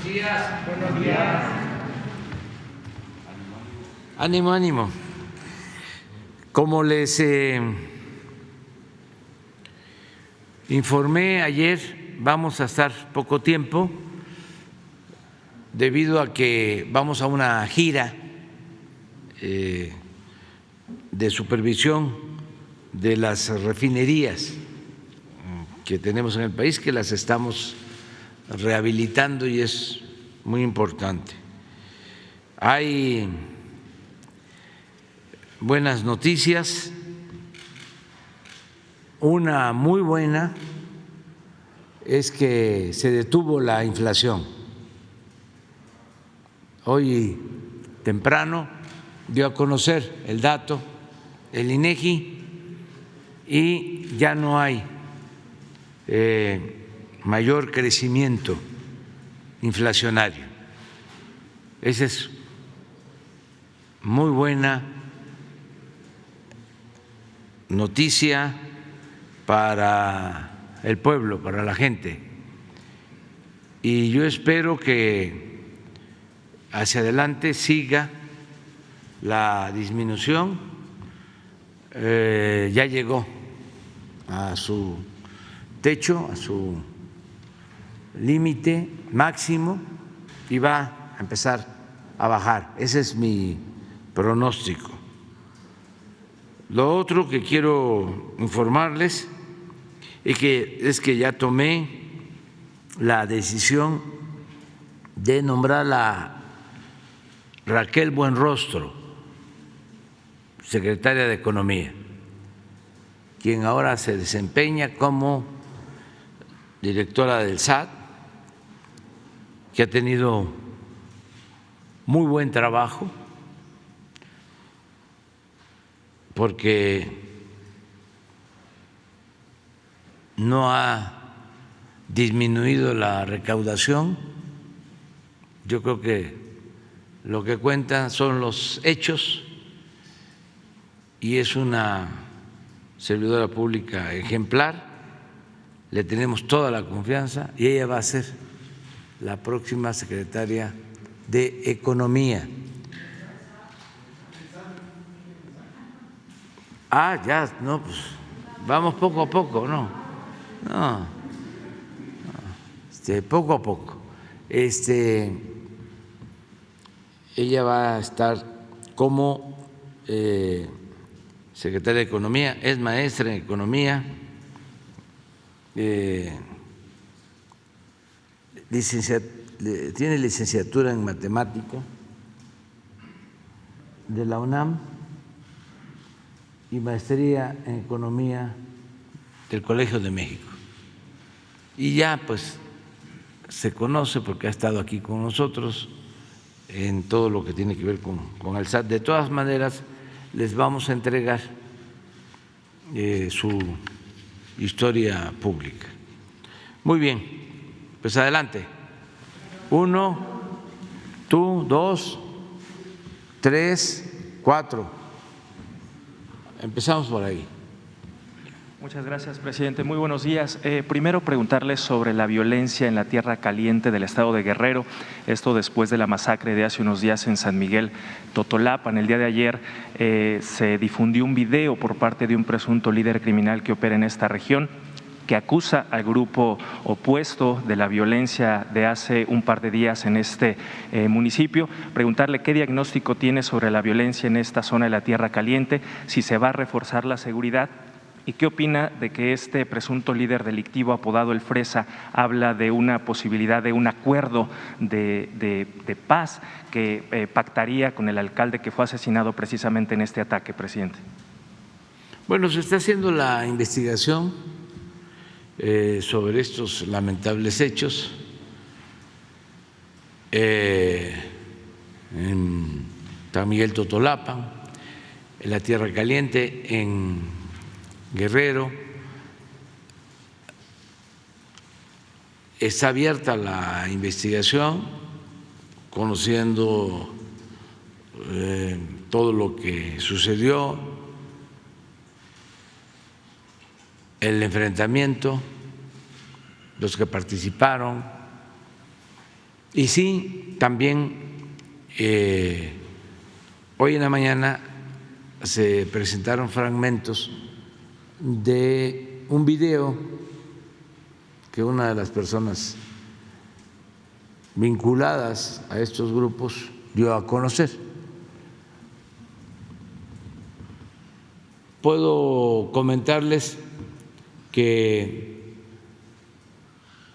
días. Buenos días. Ánimo, ánimo. Como les informé ayer, vamos a estar poco tiempo debido a que vamos a una gira de supervisión de las refinerías que tenemos en el país, que las estamos rehabilitando y es muy importante. Hay buenas noticias. Una muy buena es que se detuvo la inflación. Hoy temprano dio a conocer el dato el INEGI y ya no hay mayor crecimiento inflacionario. Esa es muy buena noticia para el pueblo, para la gente. Y yo espero que hacia adelante siga la disminución. Ya llegó a su techo, a su límite máximo y va a empezar a bajar. Ese es mi pronóstico. Lo otro que quiero informarles es que ya tomé la decisión de nombrar a Raquel Buenrostro, secretaria de Economía, quien ahora se desempeña como directora del SAT, que ha tenido muy buen trabajo, porque no ha disminuido la recaudación. Yo creo que lo que cuentan son los hechos y es una servidora pública ejemplar. Le tenemos toda la confianza y ella va a ser la próxima secretaria de Economía. Ya, no, pues vamos poco a poco, poco a poco. Ella va a estar como secretaria de Economía, es maestra en Economía, tiene licenciatura en Matemática de la UNAM y maestría en Economía del Colegio de México. Y ya pues se conoce porque ha estado aquí con nosotros en todo lo que tiene que ver con el SAT. De todas maneras, les vamos a entregar su historia pública. Muy bien, pues adelante. 1, 2, 3, 4. Empezamos por ahí. Muchas gracias, presidente. Muy buenos días. Primero, preguntarle sobre la violencia en la Tierra Caliente del estado de Guerrero, esto después de la masacre de hace unos días en San Miguel Totolapan. El día de ayer se difundió un video por parte de un presunto líder criminal que opera en esta región, que acusa al grupo opuesto de la violencia de hace un par de días en este municipio. Preguntarle qué diagnóstico tiene sobre la violencia en esta zona de la Tierra Caliente, si se va a reforzar la seguridad. ¿Y qué opina de que este presunto líder delictivo apodado El Fresa habla de una posibilidad de un acuerdo de paz que pactaría con el alcalde que fue asesinado precisamente en este ataque, presidente? Bueno, se está haciendo la investigación sobre estos lamentables hechos en San Miguel Totolapan, en la Tierra Caliente, en Guerrero. Está abierta la investigación, conociendo todo lo que sucedió, el enfrentamiento, los que participaron, Y sí, también hoy en la mañana se presentaron fragmentos de un video que una de las personas vinculadas a estos grupos dio a conocer. Puedo comentarles que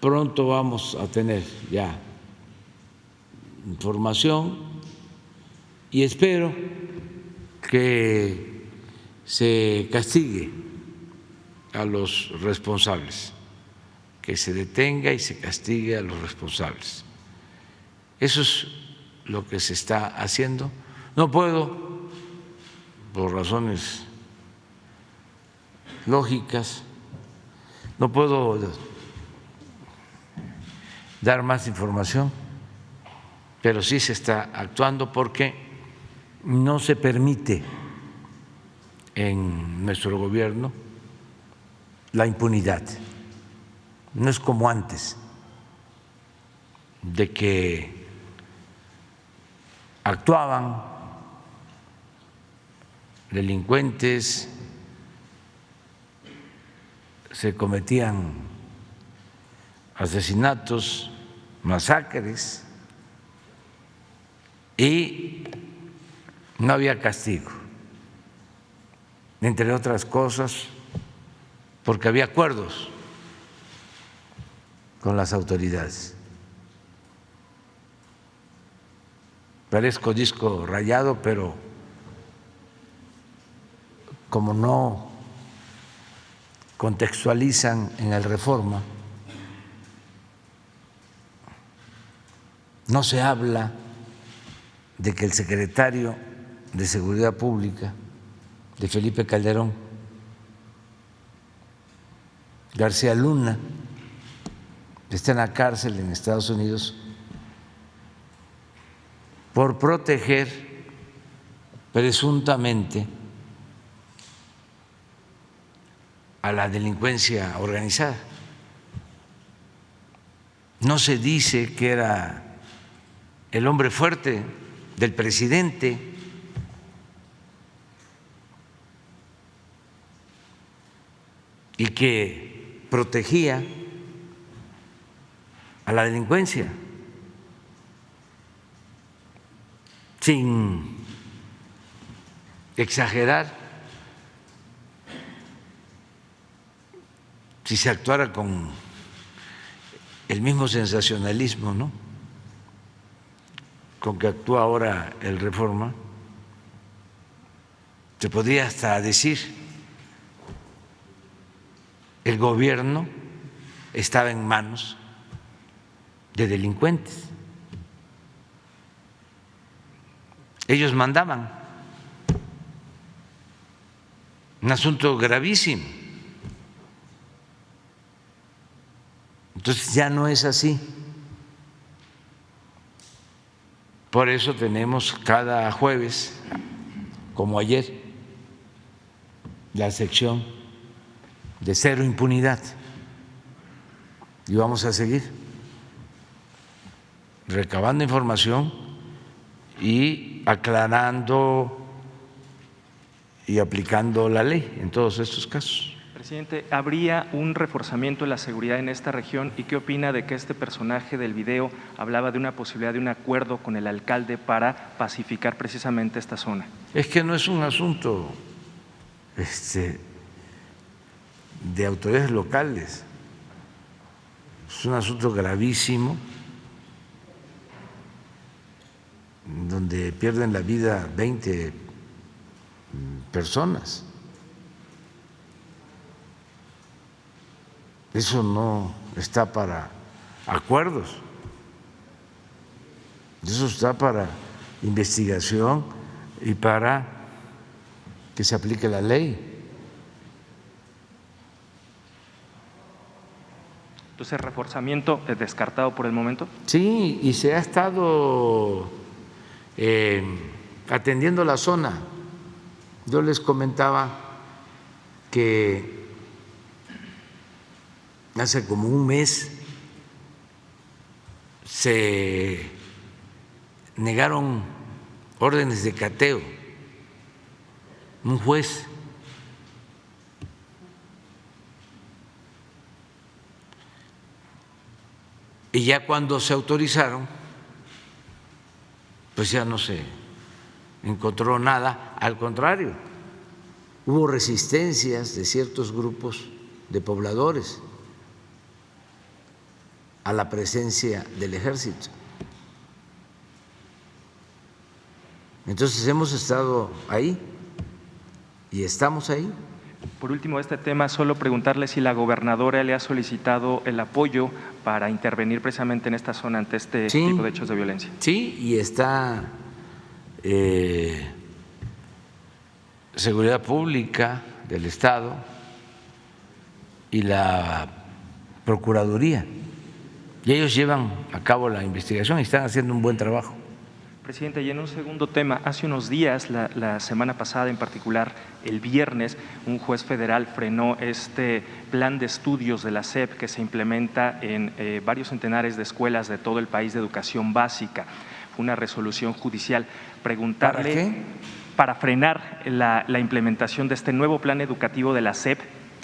pronto vamos a tener ya información y espero que se castigue a los responsables, que se detenga y se castigue a los responsables. Eso es lo que se está haciendo. No puedo, por razones lógicas, no puedo dar más información, pero sí se está actuando porque no se permite en nuestro gobierno la impunidad. No es como antes, de que actuaban delincuentes, se cometían asesinatos, masacres y no había castigo, entre otras cosas porque había acuerdos con las autoridades. Parezco disco rayado, pero como no contextualizan en el Reforma, no se habla de que el secretario de Seguridad Pública de Felipe Calderón, García Luna, está en la cárcel en Estados Unidos por proteger presuntamente a la delincuencia organizada. No se dice que era el hombre fuerte del presidente, y que protegía a la delincuencia sin exagerar. Si se actuara con el mismo sensacionalismo, ¿no?, con que actúa ahora el Reforma, se podría hasta decir el gobierno estaba en manos de delincuentes. Ellos mandaban. Un asunto gravísimo. Entonces ya no es así. Por eso tenemos cada jueves, como ayer, la sección de cero impunidad, y vamos a seguir recabando información y aclarando y aplicando la ley en todos estos casos. Presidente, ¿habría un reforzamiento de la seguridad en esta región? ¿Y qué opina de que este personaje del video hablaba de una posibilidad de un acuerdo con el alcalde para pacificar precisamente esta zona? Es que no es un asunto de autoridades locales, es un asunto gravísimo donde pierden la vida 20 personas. Eso no está para acuerdos, eso está para investigación y para que se aplique la ley. Entonces, ¿reforzamiento descartado por el momento? Sí, y se ha estado atendiendo la zona. Yo les comentaba que hace como un mes se negaron órdenes de cateo. Un juez y ya cuando se autorizaron, pues ya no se encontró nada, al contrario, hubo resistencias de ciertos grupos de pobladores a la presencia del ejército. Entonces hemos estado ahí y estamos ahí. Por último, este tema, solo preguntarle si la gobernadora le ha solicitado el apoyo para intervenir precisamente en esta zona ante este tipo de hechos de violencia. Sí, y está Seguridad Pública del Estado y la Procuraduría, y ellos llevan a cabo la investigación y están haciendo un buen trabajo. Presidente, y en un segundo tema, hace unos días, la semana pasada en particular, el viernes, un juez federal frenó este plan de estudios de la SEP que se implementa en varios centenares de escuelas de todo el país de educación básica. Fue una resolución judicial. Preguntarle… ¿Para qué? Para frenar la implementación de este nuevo plan educativo de la SEP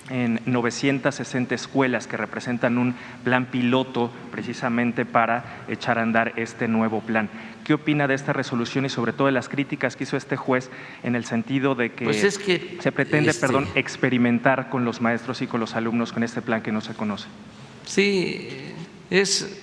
en 960 escuelas que representan un plan piloto precisamente para echar a andar este nuevo plan. ¿Qué opina de esta resolución y sobre todo de las críticas que hizo este juez en el sentido de que, pues es que se pretende experimentar con los maestros y con los alumnos con este plan que no se conoce? Sí, es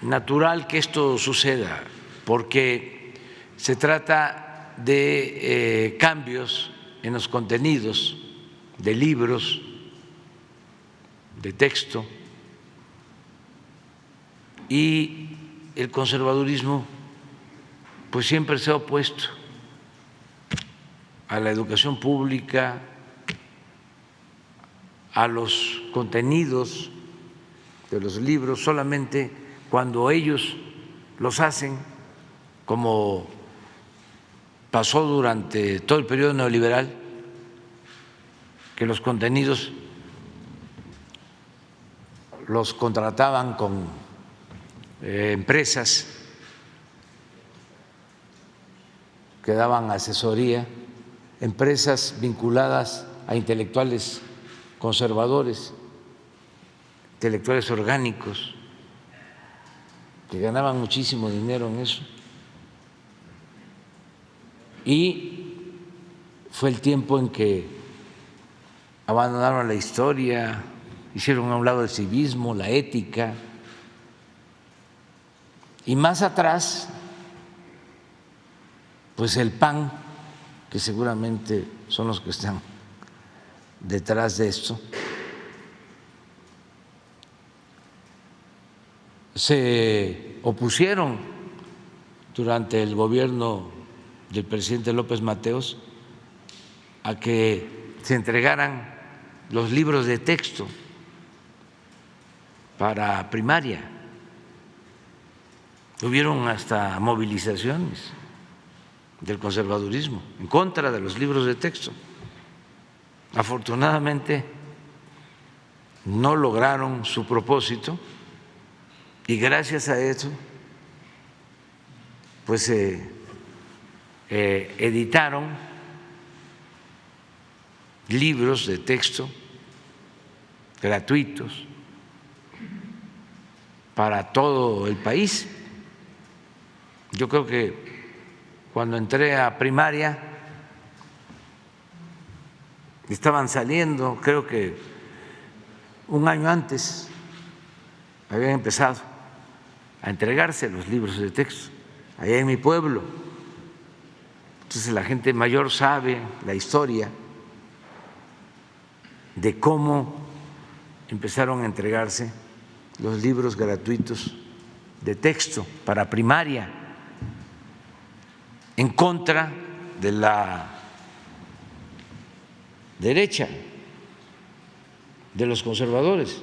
natural que esto suceda porque se trata de cambios en los contenidos de libros, de texto, y el conservadurismo pues siempre se ha opuesto a la educación pública, a los contenidos de los libros, solamente cuando ellos los hacen, como pasó durante todo el periodo neoliberal, que los contenidos los contrataban con empresas que daban asesoría, empresas vinculadas a intelectuales conservadores, intelectuales orgánicos, que ganaban muchísimo dinero en eso. Y fue el tiempo en que abandonaron la historia, hicieron a un lado el civismo, la ética. Y más atrás, pues el PAN, que seguramente son los que están detrás de esto, se opusieron durante el gobierno del presidente López Mateos a que se entregaran los libros de texto para primaria. Hubieron hasta movilizaciones del conservadurismo en contra de los libros de texto. Afortunadamente no lograron su propósito y gracias a eso pues se editaron libros de texto gratuitos para todo el país. Yo creo que cuando entré a primaria estaban saliendo, creo que un año antes habían empezado a entregarse los libros de texto allá en mi pueblo. Entonces la gente mayor sabe la historia de cómo empezaron a entregarse los libros gratuitos de texto para primaria en contra de la derecha, de los conservadores.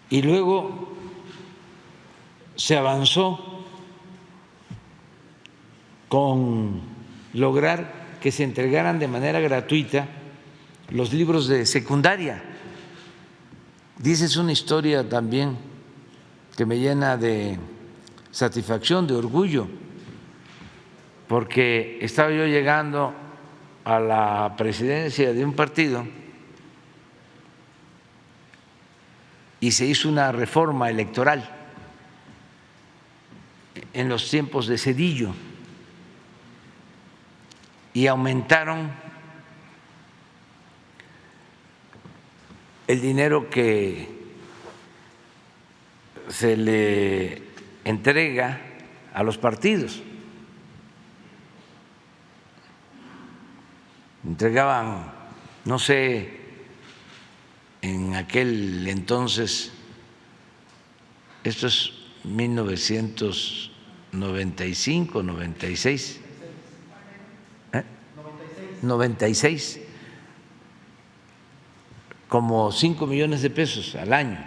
Y luego se avanzó con lograr que se entregaran de manera gratuita los libros de secundaria. Dice, es una historia también que me llena de satisfacción, de orgullo, porque estaba yo llegando a la presidencia de un partido y se hizo una reforma electoral en los tiempos de Zedillo y aumentaron el dinero que se le entrega a los partidos. Entregaban, no sé, en aquel entonces, esto es 1995, 96, 96, como 5 millones de pesos al año.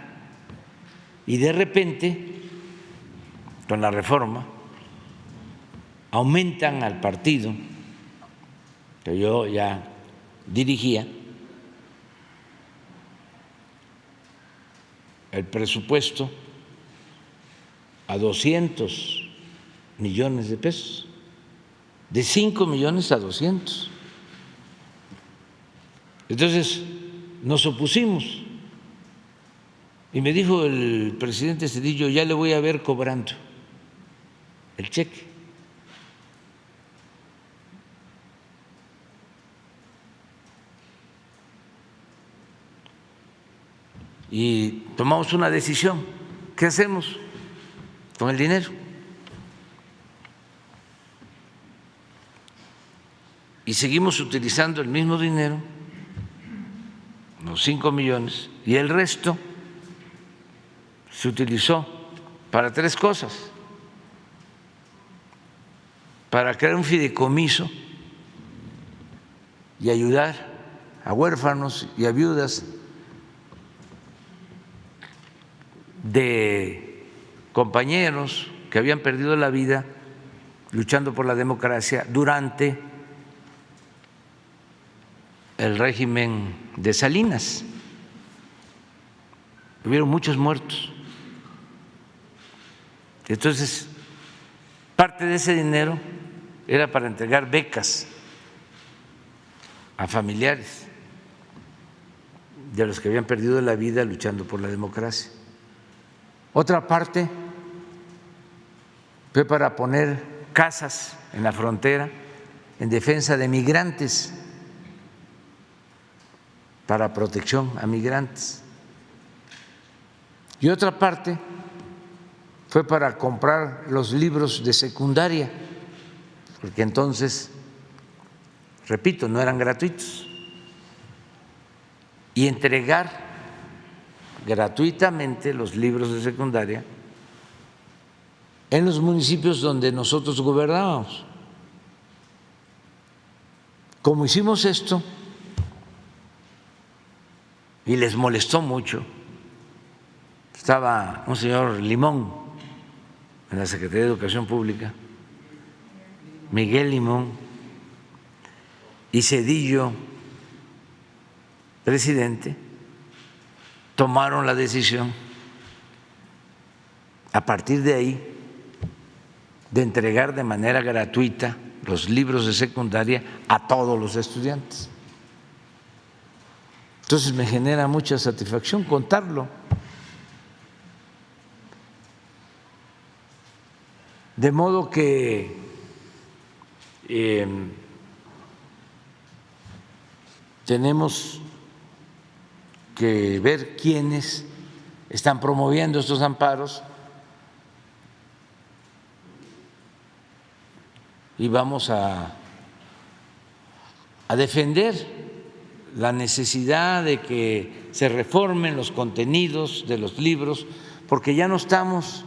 Y de repente, con la reforma, aumentan al partido que yo ya dirigía el presupuesto a 200 millones de pesos, de 5 millones a 200. Entonces nos opusimos y me dijo el presidente Zedillo, ya le voy a ver cobrando el cheque. Y tomamos una decisión. ¿Qué hacemos con el dinero? Y seguimos utilizando el mismo dinero, los 5 millones, y el resto se utilizó para 3 cosas: para crear un fideicomiso y ayudar a huérfanos y a viudas de compañeros que habían perdido la vida luchando por la democracia durante el régimen de Salinas. Hubieron muchos muertos. Entonces, parte de ese dinero era para entregar becas a familiares de los que habían perdido la vida luchando por la democracia. Otra parte fue para poner casas en la frontera en defensa de migrantes, para protección a migrantes. Y otra parte fue para comprar los libros de secundaria, porque entonces, repito, no eran gratuitos, y entregar gratuitamente los libros de secundaria en los municipios donde nosotros gobernábamos. Como hicimos esto y les molestó mucho, estaba un señor Limón en la Secretaría de Educación Pública, Miguel Limón, y Zedillo, presidente, tomaron la decisión a partir de ahí de entregar de manera gratuita los libros de secundaria a todos los estudiantes. Entonces me genera mucha satisfacción contarlo. De modo que tenemos que ver quiénes están promoviendo estos amparos y vamos a defender la necesidad de que se reformen los contenidos de los libros, porque ya no estamos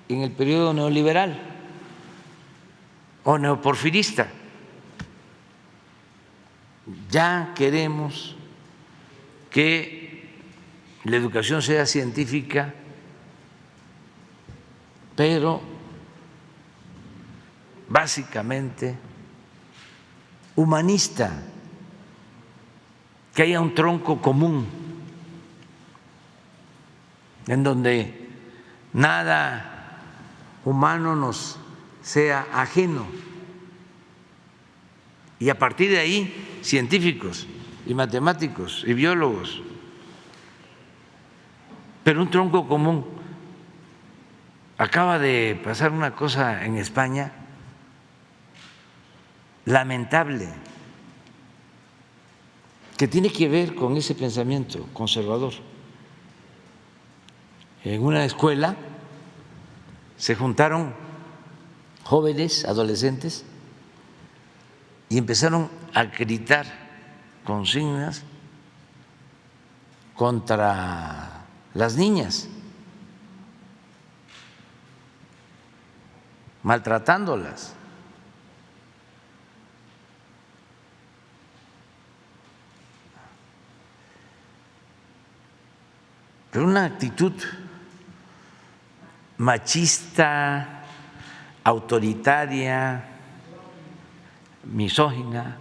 en el periodo neoliberal o neoporfirista. Ya queremos que la educación sea científica, pero básicamente humanista, que haya un tronco común en donde nada humano nos sea ajeno. Y a partir de ahí, científicos y matemáticos y biólogos, pero un tronco común. Acaba de pasar una cosa en España lamentable, que tiene que ver con ese pensamiento conservador. En una escuela se juntaron jóvenes, adolescentes, y empezaron a gritar consignas contra las niñas, maltratándolas. Pero una actitud machista, autoritaria, misógina,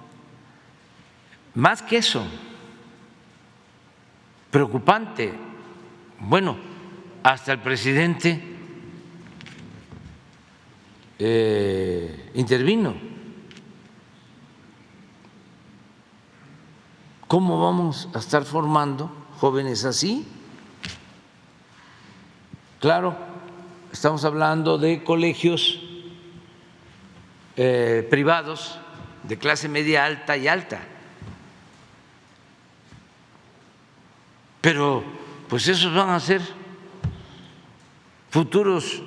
más que eso, preocupante. Bueno, hasta el presidente intervino. ¿Cómo vamos a estar formando jóvenes así? Claro, estamos hablando de colegios privados de clase media alta y alta, pero pues esos van a ser futuros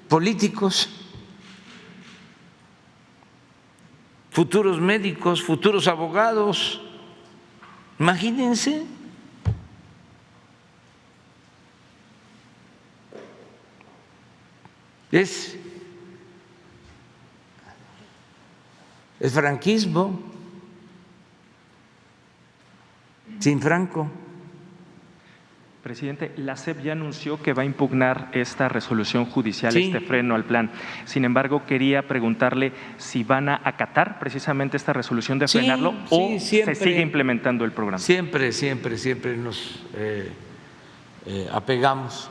políticos, futuros médicos, futuros abogados. Imagínense. Es el franquismo sin Franco. Presidente, la SEP ya anunció que va a impugnar esta resolución judicial, Sí. este freno al plan. Sin embargo, quería preguntarle si van a acatar precisamente esta resolución de Sí, frenarlo sí, o siempre. se sigue implementando el programa. Siempre nos apegamos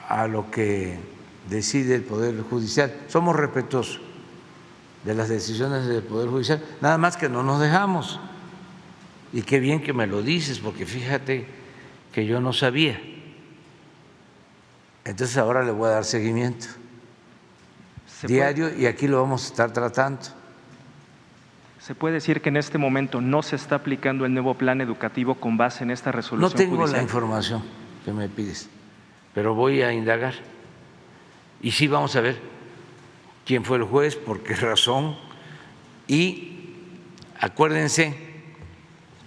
a lo que decide el Poder Judicial. Somos respetuosos de las decisiones del Poder Judicial, nada más que no nos dejamos. Y qué bien que me lo dices, porque fíjate que yo no sabía. Entonces ahora le voy a dar seguimiento diario y aquí lo vamos a estar tratando. ¿Se puede decir que en este momento no se está aplicando el nuevo plan educativo con base en esta resolución No tengo judicial? la información que me pides, pero voy a indagar. Y sí vamos a ver quién fue el juez, por qué razón. Y acuérdense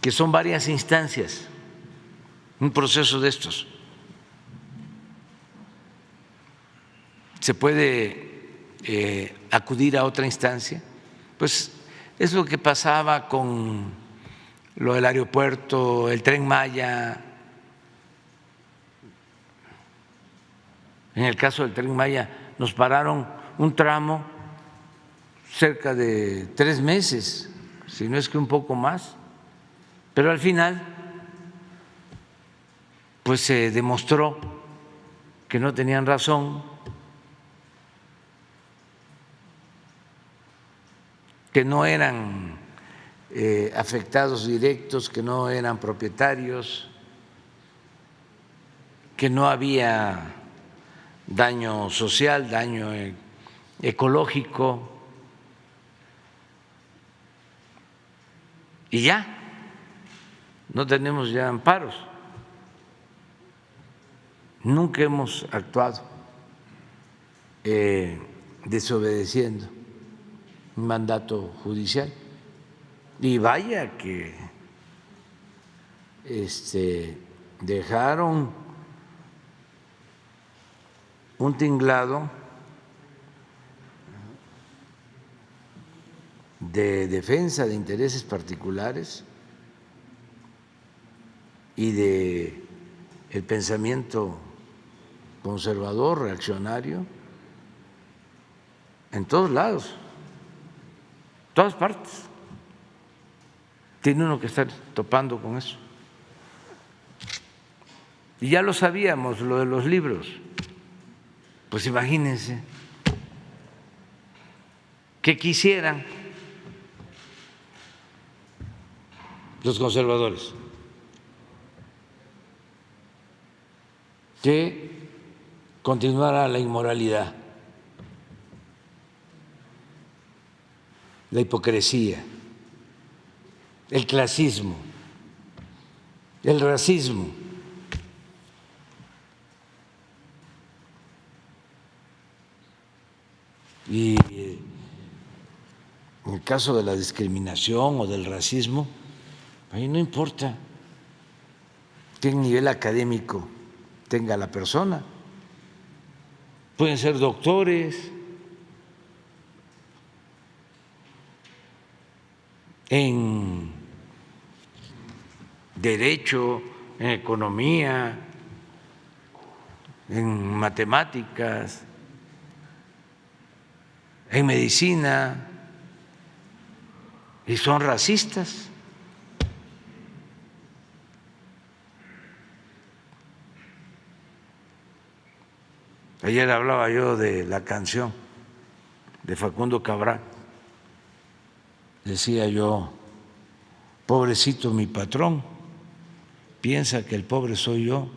que son varias instancias, un proceso de estos. Se puede acudir a otra instancia, pues es lo que pasaba con lo del aeropuerto, el Tren Maya. En el caso del Tren Maya nos pararon un tramo cerca de 3 meses, si no es que un poco más, pero al final pues se demostró que no tenían razón, que no eran afectados directos, que no eran propietarios, que no había daño social, daño ecológico, y ya no tenemos ya amparos. Nunca hemos actuado desobedeciendo un mandato judicial. Y vaya que dejaron un tinglado de defensa de intereses particulares y de el pensamiento conservador, reaccionario, en todos lados, todas partes. tiene uno que estar topando con eso. Y ya lo sabíamos, lo de los libros. Pues imagínense que quisieran los conservadores que continuara la inmoralidad, la hipocresía, el clasismo, el racismo. Y en el caso de la discriminación o del racismo, ahí no importa qué nivel académico tenga la persona. Pueden ser doctores en derecho, en economía, en matemáticas, en medicina, y son racistas. Ayer hablaba yo de la canción de Facundo Cabral. Decía yo, pobrecito mi patrón, piensa que el pobre soy yo.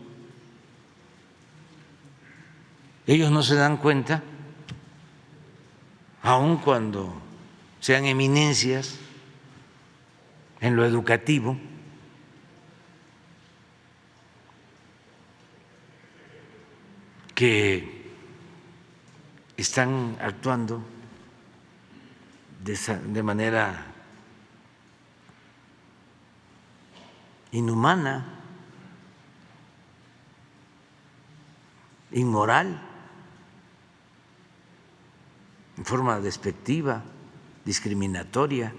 Ellos no se dan cuenta, aun cuando sean eminencias en lo educativo, que están actuando de manera inhumana, inmoral, en forma despectiva, discriminatoria.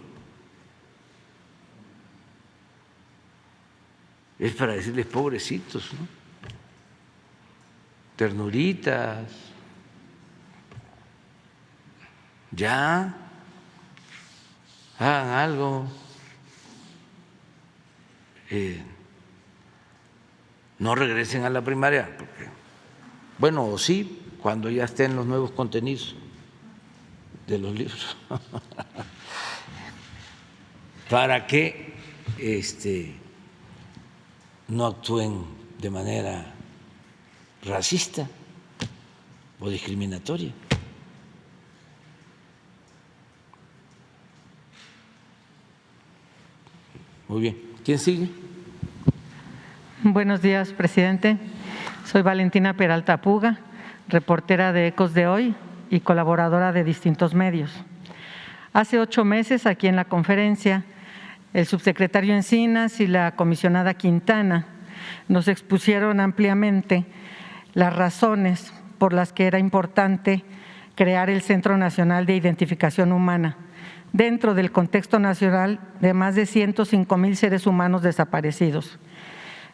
Es para decirles pobrecitos, ¿no? Ternuritas, ya hagan algo, no regresen a la primaria, porque, bueno, o sí, cuando ya estén los nuevos contenidos de los libros, para que no actúen de manera racista o discriminatoria. Muy bien. ¿Quién sigue? Buenos días, presidente. Soy Valentina Peralta Puga, reportera de Ecos de Hoy y colaboradora de distintos medios. Hace 8 meses, aquí en la conferencia, el subsecretario Encinas y la comisionada Quintana nos expusieron ampliamente las razones por las que era importante crear el Centro Nacional de Identificación Humana dentro del contexto nacional de más de 105,000 seres humanos desaparecidos.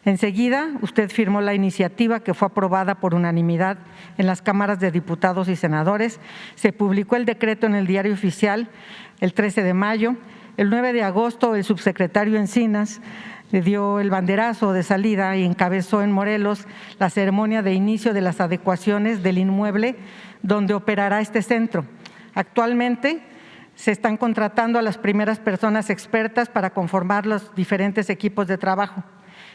Enseguida, usted firmó la iniciativa que fue aprobada por unanimidad en las cámaras de diputados y senadores. Se publicó el decreto en el Diario Oficial el 13 de mayo. El 9 de agosto, el subsecretario Encinas le dio el banderazo de salida y encabezó en Morelos la ceremonia de inicio de las adecuaciones del inmueble donde operará este centro. Actualmente se están contratando a las primeras personas expertas para conformar los diferentes equipos de trabajo,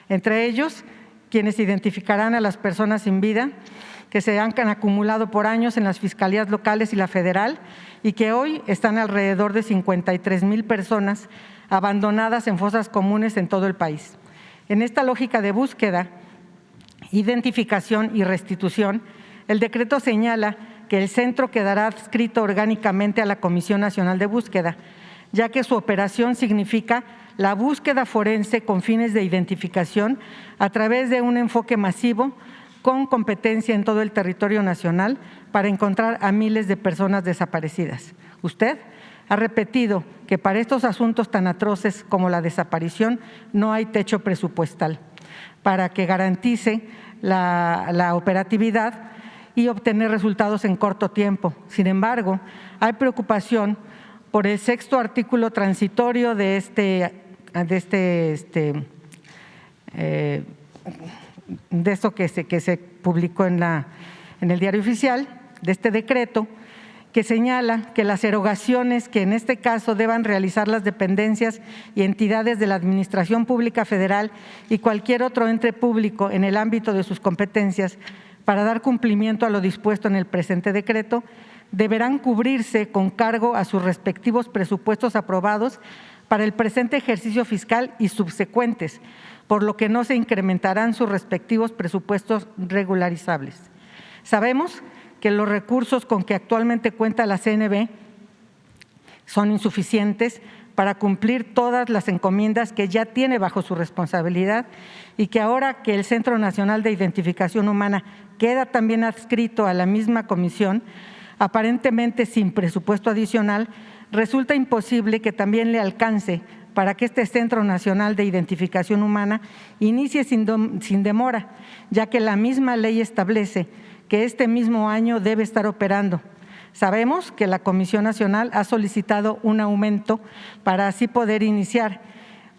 entre ellos quienes identificarán a las personas sin vida que se han acumulado por años en las fiscalías locales y la federal y que hoy están alrededor de 53,000 personas abandonadas en fosas comunes en todo el país. En esta lógica de búsqueda, identificación y restitución, el decreto señala que el centro quedará adscrito orgánicamente a la Comisión Nacional de Búsqueda, ya que su operación significa la búsqueda forense con fines de identificación a través de un enfoque masivo con competencia en todo el territorio nacional para encontrar a miles de personas desaparecidas. Usted ha repetido que para estos asuntos tan atroces como la desaparición no hay techo presupuestal para que garantice la operatividad y obtener resultados en corto tiempo. Sin embargo, hay preocupación por el 6º artículo transitorio de este esto que se publicó en el Diario Oficial, de este decreto, que señala que las erogaciones que en este caso deban realizar las dependencias y entidades de la Administración Pública Federal y cualquier otro ente público en el ámbito de sus competencias para dar cumplimiento a lo dispuesto en el presente decreto, deberán cubrirse con cargo a sus respectivos presupuestos aprobados para el presente ejercicio fiscal y subsecuentes, por lo que no se incrementarán sus respectivos presupuestos regularizables. Sabemos que los recursos con que actualmente cuenta la CNB son insuficientes para cumplir todas las encomiendas que ya tiene bajo su responsabilidad y que ahora que el Centro Nacional de Identificación Humana queda también adscrito a la misma comisión, aparentemente sin presupuesto adicional, resulta imposible que también le alcance para que este Centro Nacional de Identificación Humana inicie sin demora, ya que la misma ley establece que este mismo año debe estar operando. Sabemos que la Comisión Nacional ha solicitado un aumento para así poder iniciar,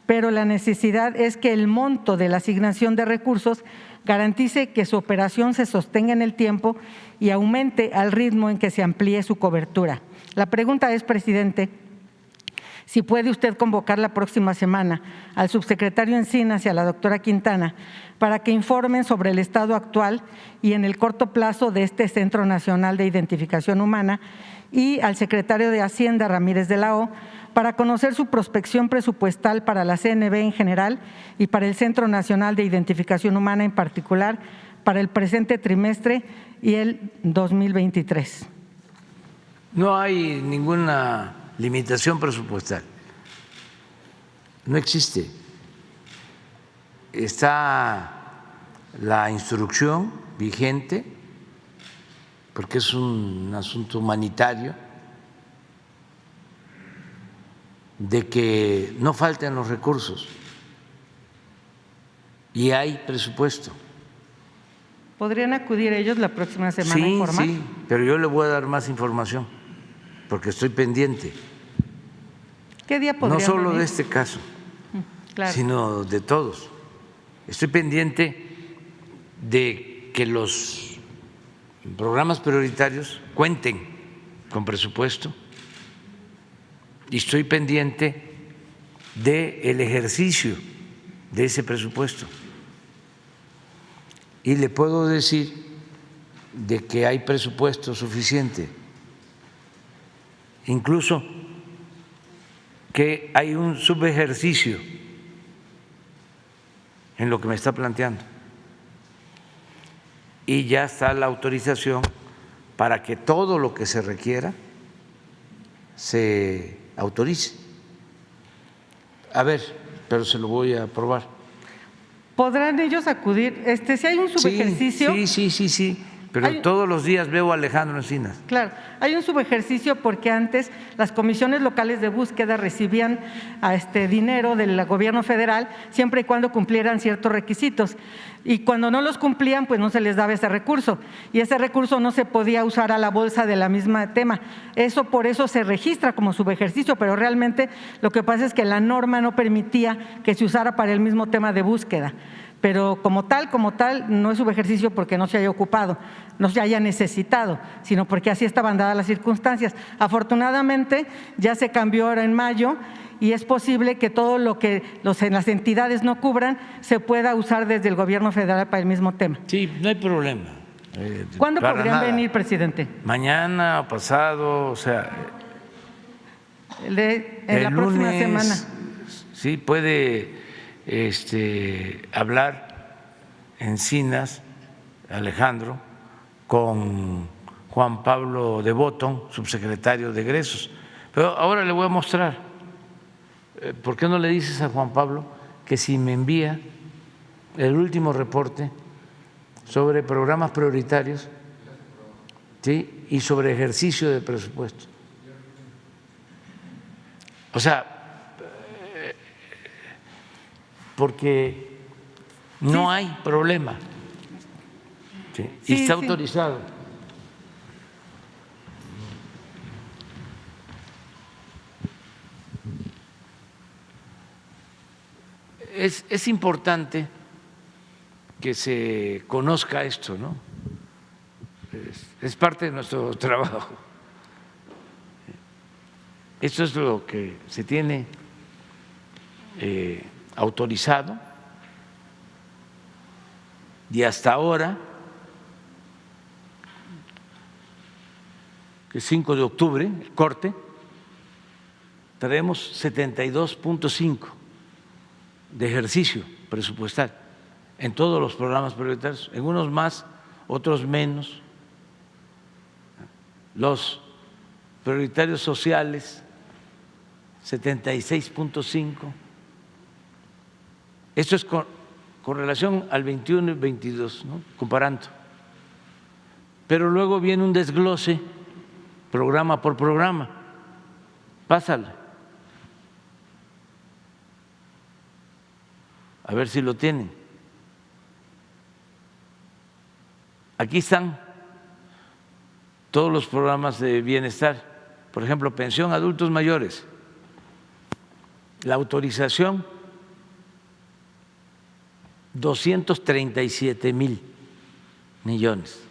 pero la necesidad es que el monto de la asignación de recursos garantice que su operación se sostenga en el tiempo y aumente al ritmo en que se amplíe su cobertura. La pregunta es, presidente, si puede usted convocar la próxima semana al subsecretario Encinas y a la doctora Quintana para que informen sobre el estado actual y en el corto plazo de este Centro Nacional de Identificación Humana, y al secretario de Hacienda Ramírez de la O para conocer su prospección presupuestal para la CNB en general y para el Centro Nacional de Identificación Humana en particular para el presente trimestre y el 2023. No hay ninguna limitación presupuestal, no existe. Está la instrucción vigente, porque es un asunto humanitario, de que no falten los recursos y hay presupuesto. ¿Podrían acudir ellos la próxima semana a informar? Sí, pero yo le voy a dar más información porque estoy pendiente. ¿Qué día podrían No solo venir? de este caso, Claro. sino de todos. Estoy pendiente de que los programas prioritarios cuenten con presupuesto y estoy pendiente del ejercicio de ese presupuesto. Y le puedo decir de que hay presupuesto suficiente, incluso que hay un subejercicio en lo que me está planteando. Y ya está la autorización para que todo lo que se requiera se autorice. A ver, pero se lo voy a aprobar. ¿Podrán ellos acudir? Si hay un subejercicio… Sí, pero todos los días veo a Alejandro Encinas. Claro, hay un subejercicio porque antes las comisiones locales de búsqueda recibían dinero del gobierno federal siempre y cuando cumplieran ciertos requisitos, y cuando no los cumplían pues no se les daba ese recurso, y ese recurso no se podía usar a la bolsa de la misma tema. Por eso se registra como subejercicio, pero realmente lo que pasa es que la norma no permitía que se usara para el mismo tema de búsqueda. Pero como tal, no es subejercicio porque no se haya ocupado, no se haya necesitado, sino porque así estaban dadas las circunstancias. Afortunadamente ya se cambió ahora en mayo y es posible que todo lo que las entidades no cubran se pueda usar desde el gobierno federal para el mismo tema. Sí, no hay problema. ¿Cuándo podrían venir, presidente? Mañana o pasado, o sea… En la próxima semana. Sí, puede hablar Encinas, Alejandro, con Juan Pablo de Botton, subsecretario de Egresos. Pero ahora le voy a mostrar. ¿Por qué no le dices a Juan Pablo que si me envía el último reporte sobre programas prioritarios, ¿sí?, y sobre ejercicio de presupuesto? O sea, porque no hay problema, ¿sí? Y está autorizado. es importante que se conozca esto, ¿no? Es parte de nuestro trabajo. Esto es lo que se tiene autorizado y hasta ahora, que es 5 de octubre, el corte, traemos 72.5 de ejercicio presupuestal en todos los programas prioritarios, en unos más, otros menos. Los prioritarios sociales, 76.5. Esto es con relación al 21 y 22, ¿no? Comparando. Pero luego viene un desglose, programa por programa. Pásalo. A ver si lo tienen. Aquí están todos los programas de bienestar. Por ejemplo, pensión a adultos mayores. La autorización, 237,000 millones.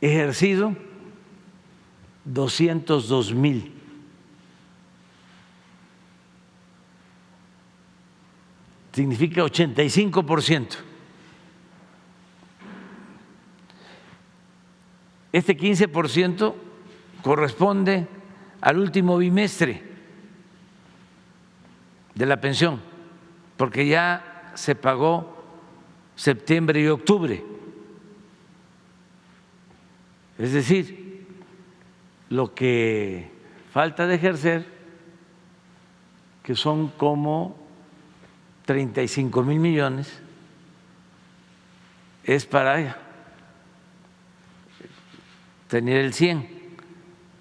Ejercido, 202,000. Significa 85%. Este 15% corresponde al último bimestre de la pensión, porque ya se pagó septiembre y octubre. Es decir, lo que falta de ejercer, que son como 35,000 millones, es para tener el 100.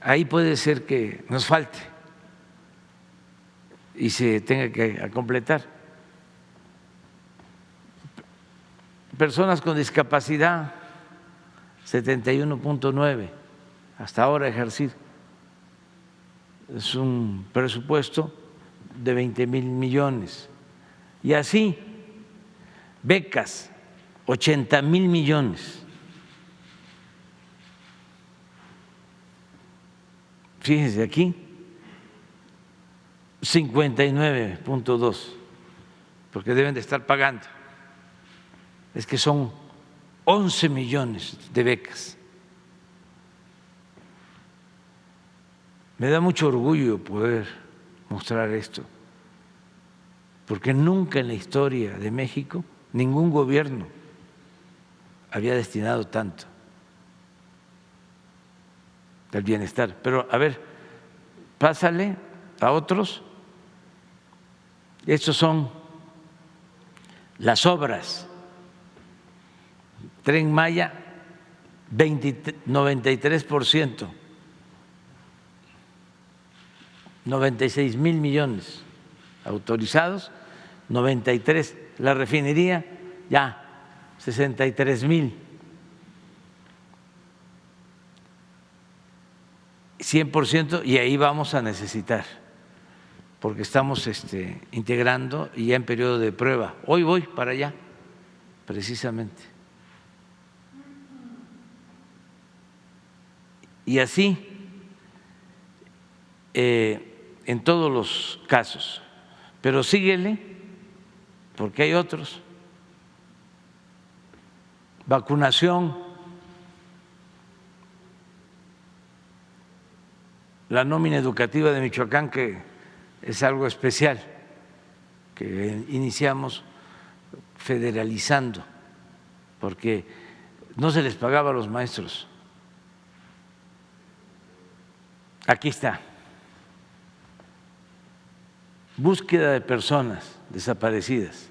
Ahí puede ser que nos falte y se tenga que completar. Personas con discapacidad, 71.9, hasta ahora ejercido. Es un presupuesto de 20,000 millones. Y así, becas, 80,000 millones. Fíjense aquí, 59.2, porque deben de estar pagando. Es que son 11 millones de becas. Me da mucho orgullo poder mostrar esto, porque nunca en la historia de México ningún gobierno había destinado tanto del bienestar. Pero a ver, pásale a otros. Estos son las obras. Tren Maya, 93%, 96,000 millones autorizados, 93. La refinería, ya, 63,000. 100%, y ahí vamos a necesitar, porque estamos integrando y ya en periodo de prueba. Hoy voy para allá, precisamente. Y así, en todos los casos. Pero síguele, porque hay otros. Vacunación, la nómina educativa de Michoacán, que es algo especial, que iniciamos federalizando, porque no se les pagaba a los maestros. Aquí está. Búsqueda de personas desaparecidas,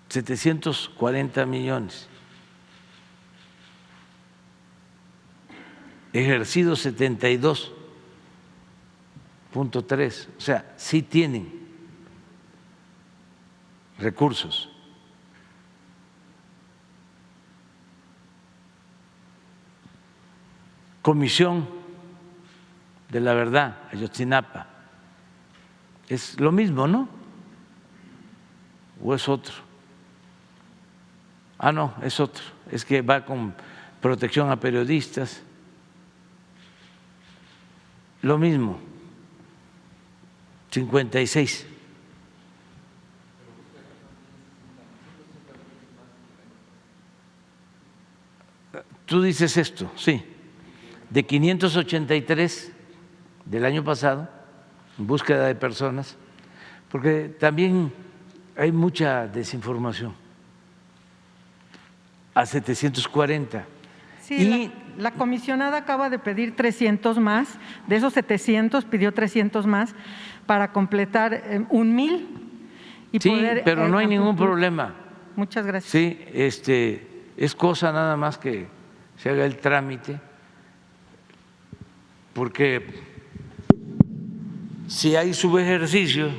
740 millones. Ejercido 72.3, o sea, sí tienen recursos. Comisión de la Verdad, Ayotzinapa, Es lo mismo, ¿no? ¿O es otro? Ah, no, es otro. Es que va con protección a periodistas. Lo mismo. 56. Tú dices esto, sí. De 583 del año pasado, en búsqueda de personas, porque también hay mucha desinformación, a 740. Sí, Y la comisionada acaba de pedir 300 más, de esos 700 pidió 300 más para completar 1,000 y sí, poder… pero no hay ningún cumplir. problema. Muchas gracias. Sí, es cosa nada más que se haga el trámite, porque si hay subejercicio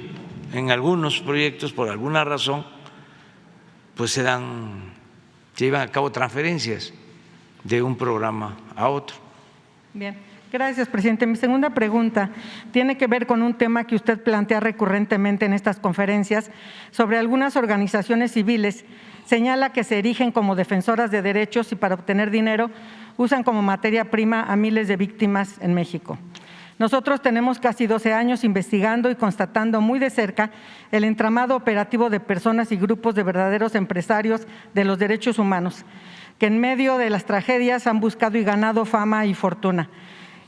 en algunos proyectos por alguna razón, pues se llevan a cabo transferencias de un programa a otro. Bien, gracias, presidente. Mi segunda pregunta tiene que ver con un tema que usted plantea recurrentemente en estas conferencias sobre algunas organizaciones civiles. Señala que se erigen como defensoras de derechos y para obtener dinero usan como materia prima a miles de víctimas en México. Nosotros tenemos casi 12 años investigando y constatando muy de cerca el entramado operativo de personas y grupos de verdaderos empresarios de los derechos humanos, que en medio de las tragedias han buscado y ganado fama y fortuna.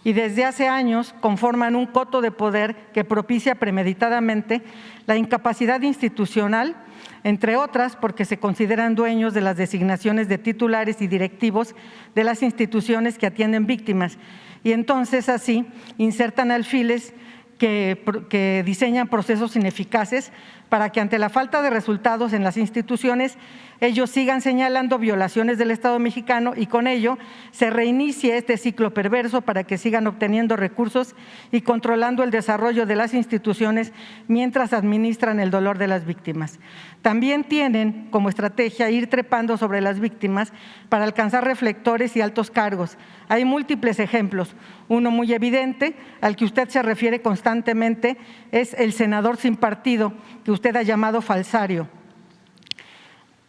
Y desde hace años conforman un coto de poder que propicia premeditadamente la incapacidad institucional, entre otras porque se consideran dueños de las designaciones de titulares y directivos de las instituciones que atienden víctimas. Y entonces así insertan alfiles que diseñan procesos ineficaces para que ante la falta de resultados en las instituciones ellos sigan señalando violaciones del Estado mexicano y con ello se reinicie este ciclo perverso para que sigan obteniendo recursos y controlando el desarrollo de las instituciones mientras administran el dolor de las víctimas. También tienen como estrategia ir trepando sobre las víctimas para alcanzar reflectores y altos cargos. Hay múltiples ejemplos. Uno muy evidente, al que usted se refiere constantemente, es el senador sin partido, que usted ha llamado falsario.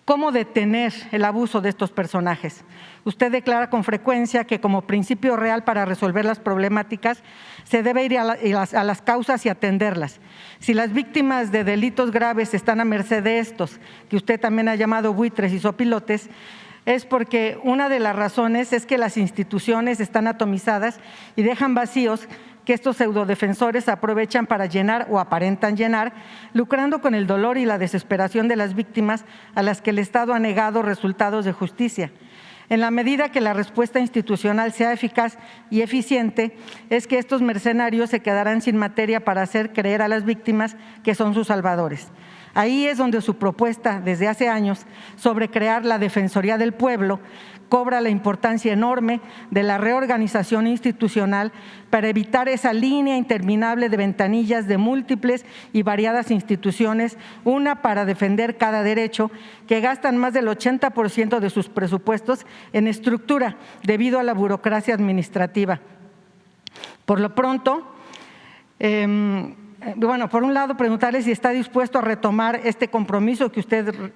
¿Cómo detener el abuso de estos personajes? Usted declara con frecuencia que como principio real para resolver las problemáticas se debe ir a las causas y atenderlas. Si las víctimas de delitos graves están a merced de estos, que usted también ha llamado buitres y sopilotes, es porque una de las razones es que las instituciones están atomizadas y dejan vacíos que estos pseudodefensores aprovechan para llenar o aparentan llenar, lucrando con el dolor y la desesperación de las víctimas a las que el Estado ha negado resultados de justicia. En la medida que la respuesta institucional sea eficaz y eficiente, es que estos mercenarios se quedarán sin materia para hacer creer a las víctimas que son sus salvadores. Ahí es donde su propuesta desde hace años sobre crear la Defensoría del Pueblo cobra la importancia enorme de la reorganización institucional para evitar esa línea interminable de ventanillas de múltiples y variadas instituciones, una para defender cada derecho, que gastan más del 80% de sus presupuestos en estructura debido a la burocracia administrativa. Por lo pronto, por un lado, preguntarle si está dispuesto a retomar este compromiso que usted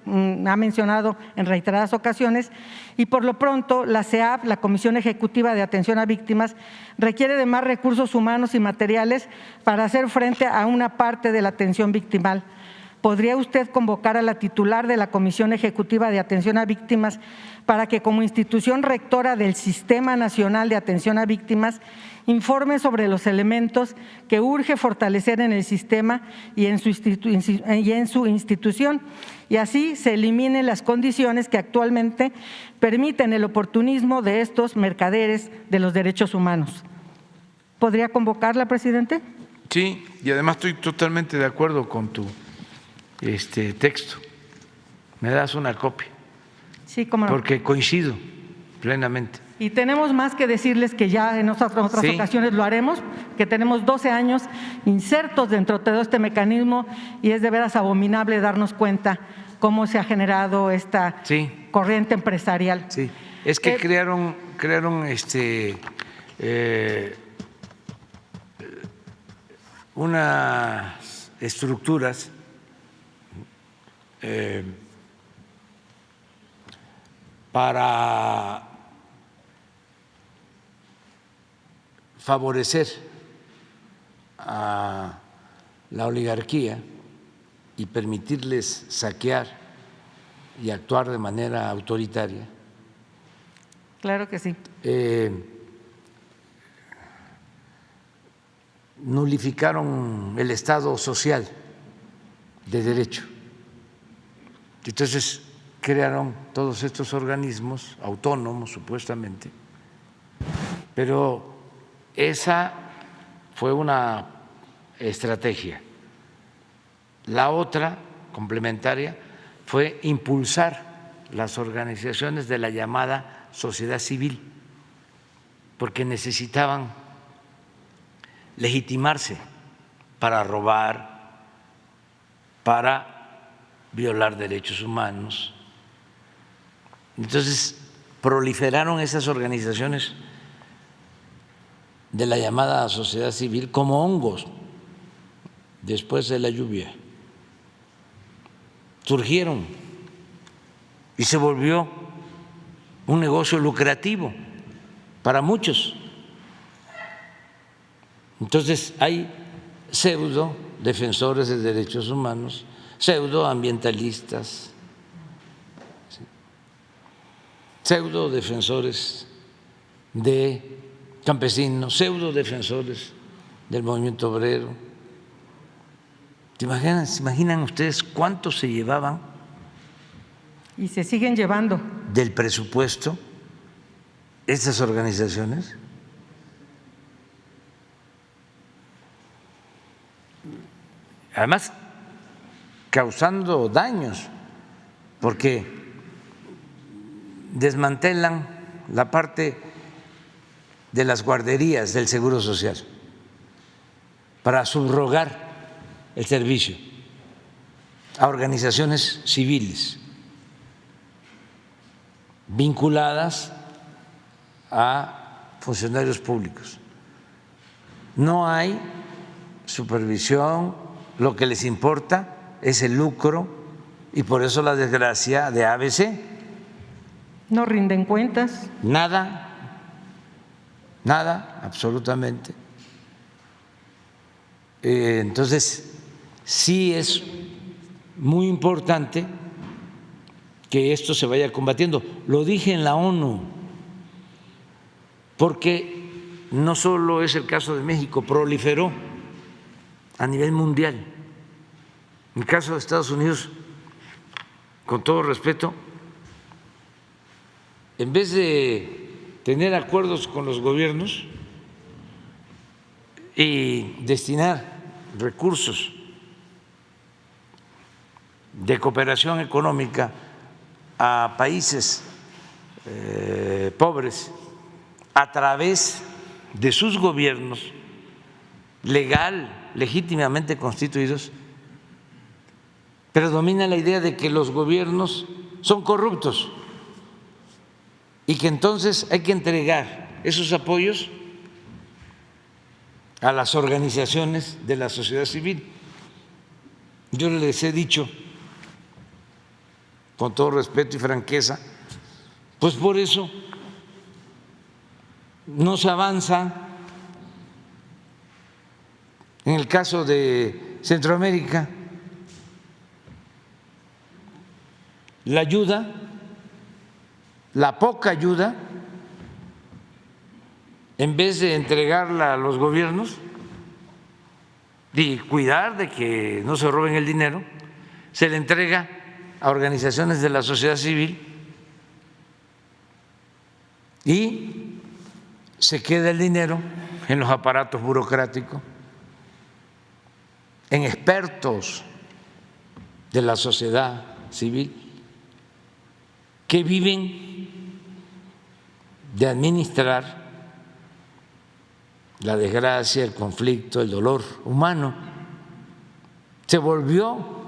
ha mencionado en reiteradas ocasiones y por lo pronto la CEAV, la Comisión Ejecutiva de Atención a Víctimas, requiere de más recursos humanos y materiales para hacer frente a una parte de la atención victimal. ¿Podría usted convocar a la titular de la Comisión Ejecutiva de Atención a Víctimas para que como institución rectora del Sistema Nacional de Atención a Víctimas informe sobre los elementos que urge fortalecer en el sistema y en su institución y así se eliminen las condiciones que actualmente permiten el oportunismo de estos mercaderes de los derechos humanos? ¿Podría convocarla, presidente? Sí, y además estoy totalmente de acuerdo con tu texto. Me das una copia. Sí, cómo no. Porque coincido plenamente. Y tenemos más que decirles que ya en otras Sí. ocasiones lo haremos, que tenemos 12 años insertos dentro de todo este mecanismo y es de veras abominable darnos cuenta cómo se ha generado esta Sí. corriente empresarial. Sí, es que crearon unas estructuras para favorecer a la oligarquía y permitirles saquear y actuar de manera autoritaria. Claro que sí. Nulificaron el Estado social de derecho. Entonces crearon todos estos organismos autónomos supuestamente, pero esa fue una estrategia. La otra, complementaria, fue impulsar las organizaciones de la llamada sociedad civil, porque necesitaban legitimarse para robar, para violar derechos humanos. Entonces proliferaron esas organizaciones de la llamada sociedad civil como hongos después de la lluvia. Surgieron y se volvió un negocio lucrativo para muchos. Entonces hay pseudo defensores de derechos humanos, pseudo ambientalistas, pseudo defensores de campesinos, pseudo defensores del movimiento obrero. ¿Se imaginan ustedes cuánto se llevaban? Y se siguen llevando. Del presupuesto estas organizaciones. Además, causando daños, porque desmantelan la parte de las guarderías del Seguro Social para subrogar el servicio a organizaciones civiles vinculadas a funcionarios públicos. No hay supervisión, lo que les importa es el lucro y por eso la desgracia de ABC. No rinden cuentas. Nada, nada, absolutamente. Entonces, sí es muy importante que esto se vaya combatiendo. Lo dije en la ONU, porque no solo es el caso de México, proliferó a nivel mundial. En el caso de Estados Unidos, con todo respeto, en vez de tener acuerdos con los gobiernos y destinar recursos de cooperación económica a países pobres a través de sus gobiernos legítimamente constituidos, predomina la idea de que los gobiernos son corruptos y que entonces hay que entregar esos apoyos a las organizaciones de la sociedad civil. Yo les he dicho, con todo respeto y franqueza, pues por eso no se avanza. En el caso de Centroamérica, la ayuda, la poca ayuda, en vez de entregarla a los gobiernos y cuidar de que no se roben el dinero, se le entrega a organizaciones de la sociedad civil y se queda el dinero en los aparatos burocráticos, en expertos de la sociedad civil que viven de administrar la desgracia, el conflicto, el dolor humano. Se volvió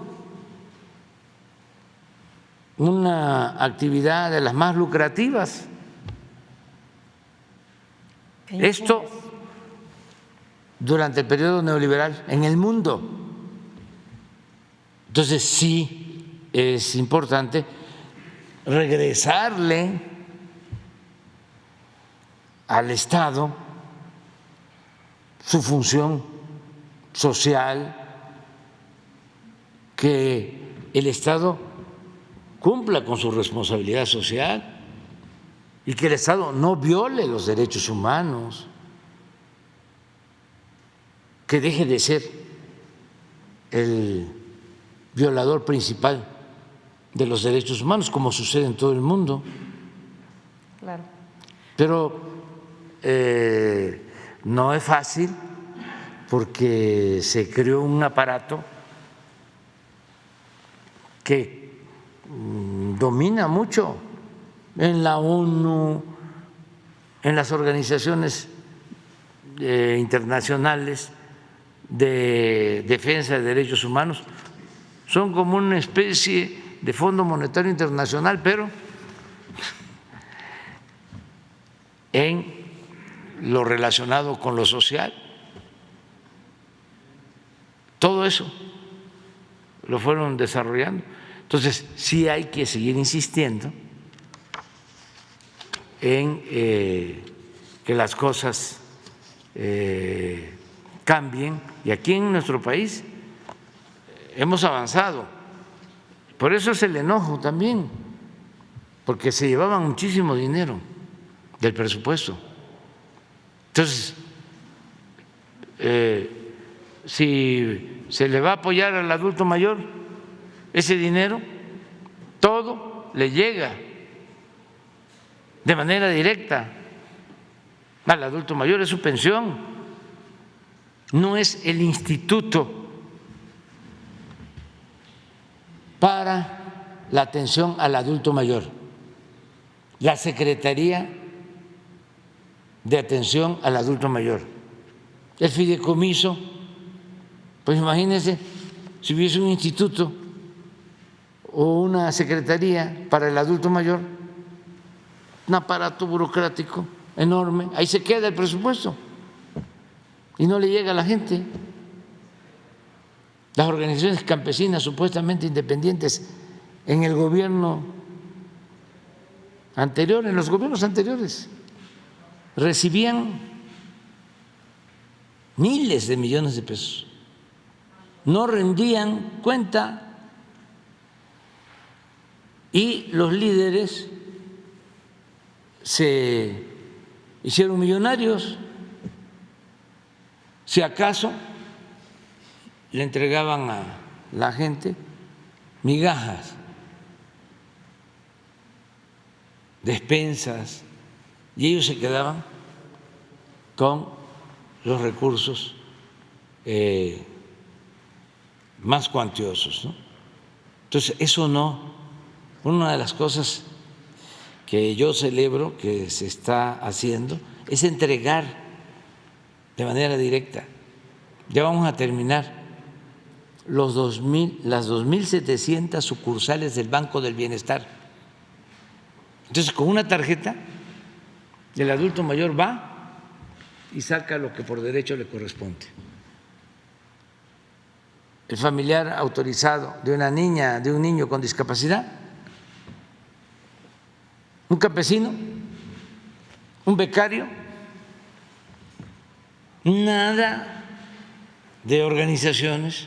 una actividad de las más lucrativas. Esto durante el periodo neoliberal en el mundo. Entonces sí es importante regresarle al Estado su función social, que el Estado cumpla con su responsabilidad social y que el Estado no viole los derechos humanos, que deje de ser el violador principal de los derechos humanos, como sucede en todo el mundo. Claro. Pero no es fácil porque se creó un aparato que domina mucho en la ONU, en las organizaciones internacionales de defensa de derechos humanos. Son como una especie de Fondo Monetario Internacional, pero en lo relacionado con lo social. Todo eso lo fueron desarrollando. Entonces, sí hay que seguir insistiendo en que las cosas cambien, y aquí en nuestro país hemos avanzado. Por eso es el enojo también, porque se llevaban muchísimo dinero del presupuesto. Entonces, si se le va a apoyar al adulto mayor, ese dinero todo le llega de manera directa al adulto mayor, es su pensión, no es el instituto para la atención al adulto mayor, la Secretaría de Atención al Adulto Mayor, el fideicomiso. Pues imagínense si hubiese un instituto o una secretaría para el adulto mayor, un aparato burocrático enorme, ahí se queda el presupuesto y no le llega a la gente. Las organizaciones campesinas supuestamente independientes en el gobierno anterior, en los gobiernos anteriores, recibían miles de millones de pesos, no rendían cuenta y los líderes se hicieron millonarios. Si acaso le entregaban a la gente migajas, despensas, y ellos se quedaban con los recursos más cuantiosos, ¿no? Entonces, eso no. Una de las cosas que yo celebro que se está haciendo es entregar de manera directa. Ya vamos a terminar las 2.700 sucursales del Banco del Bienestar. Entonces, con una tarjeta, el adulto mayor va y saca lo que por derecho le corresponde. El familiar autorizado de una niña, de un niño con discapacidad, un campesino, un becario, nada de organizaciones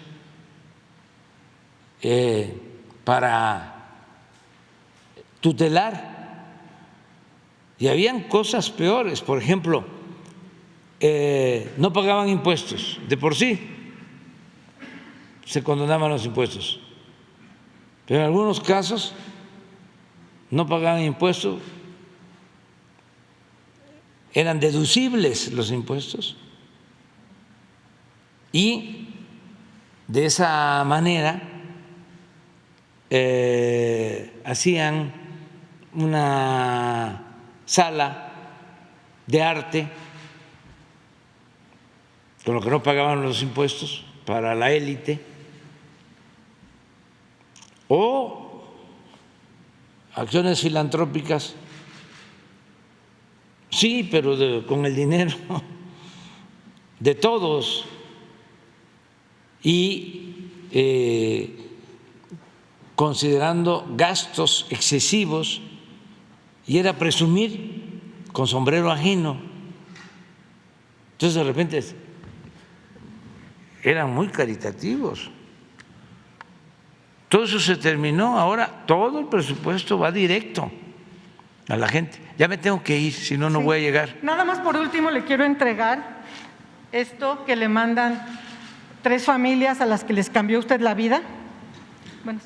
para tutelar. Y habían cosas peores, por ejemplo, no pagaban impuestos, de por sí se condonaban los impuestos, pero en algunos casos no pagaban impuestos, eran deducibles los impuestos y de esa manera hacían una sala de arte con lo que no pagaban los impuestos para la élite, o acciones filantrópicas, sí, pero con el dinero de todos, y considerando gastos excesivos y era presumir con sombrero ajeno. Entonces de repente eran muy caritativos. Todo eso se terminó, ahora todo el presupuesto va directo a la gente. Ya me tengo que ir, si no, no voy a llegar. Nada más por último le quiero entregar esto que le mandan 3 familias a las que les cambió usted la vida. Bueno,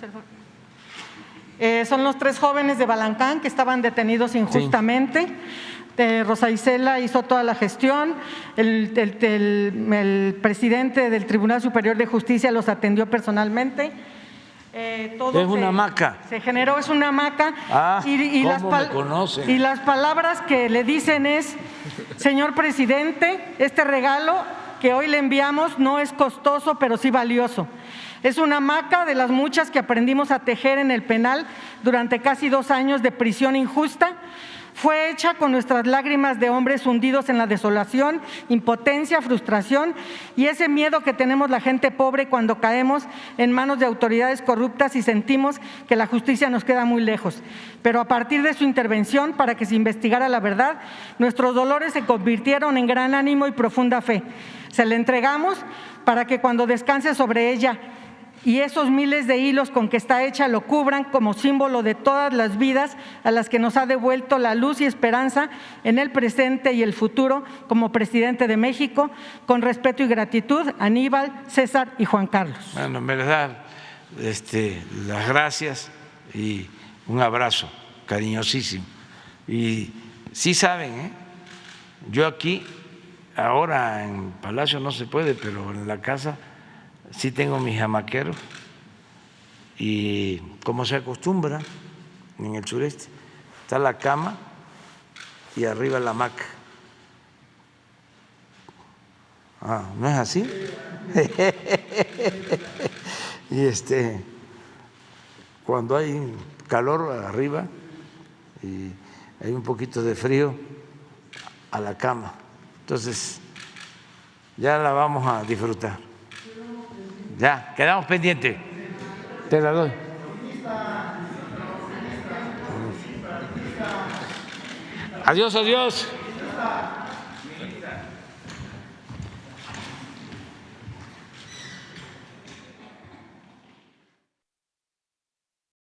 son los 3 jóvenes de Balancán que estaban detenidos injustamente. Sí. Rosa Isela hizo toda la gestión, el presidente del Tribunal Superior de Justicia los atendió personalmente. Todo es una hamaca. Se generó, es una hamaca. Y las palabras que le dicen es: señor presidente, este regalo que hoy le enviamos no es costoso, pero sí valioso. Es una hamaca de las muchas que aprendimos a tejer en el penal durante casi 2 años de prisión injusta. Fue hecha con nuestras lágrimas de hombres hundidos en la desolación, impotencia, frustración y ese miedo que tenemos la gente pobre cuando caemos en manos de autoridades corruptas y sentimos que la justicia nos queda muy lejos. Pero a partir de su intervención para que se investigara la verdad, nuestros dolores se convirtieron en gran ánimo y profunda fe. Se la entregamos para que cuando descanse sobre ella y esos miles de hilos con que está hecha lo cubran como símbolo de todas las vidas a las que nos ha devuelto la luz y esperanza en el presente y el futuro como presidente de México, con respeto y gratitud, Aníbal, César y Juan Carlos. Bueno, me les da las gracias y un abrazo cariñosísimo. Y sí saben, yo aquí, ahora en Palacio no se puede, pero en la casa sí tengo mis hamaqueros y como se acostumbra en el sureste, está la cama y arriba la hamaca. ¿No es así? Y cuando hay calor arriba y hay un poquito de frío, a la cama. Entonces ya la vamos a disfrutar. Ya, quedamos pendientes. Te la doy. Adiós, adiós.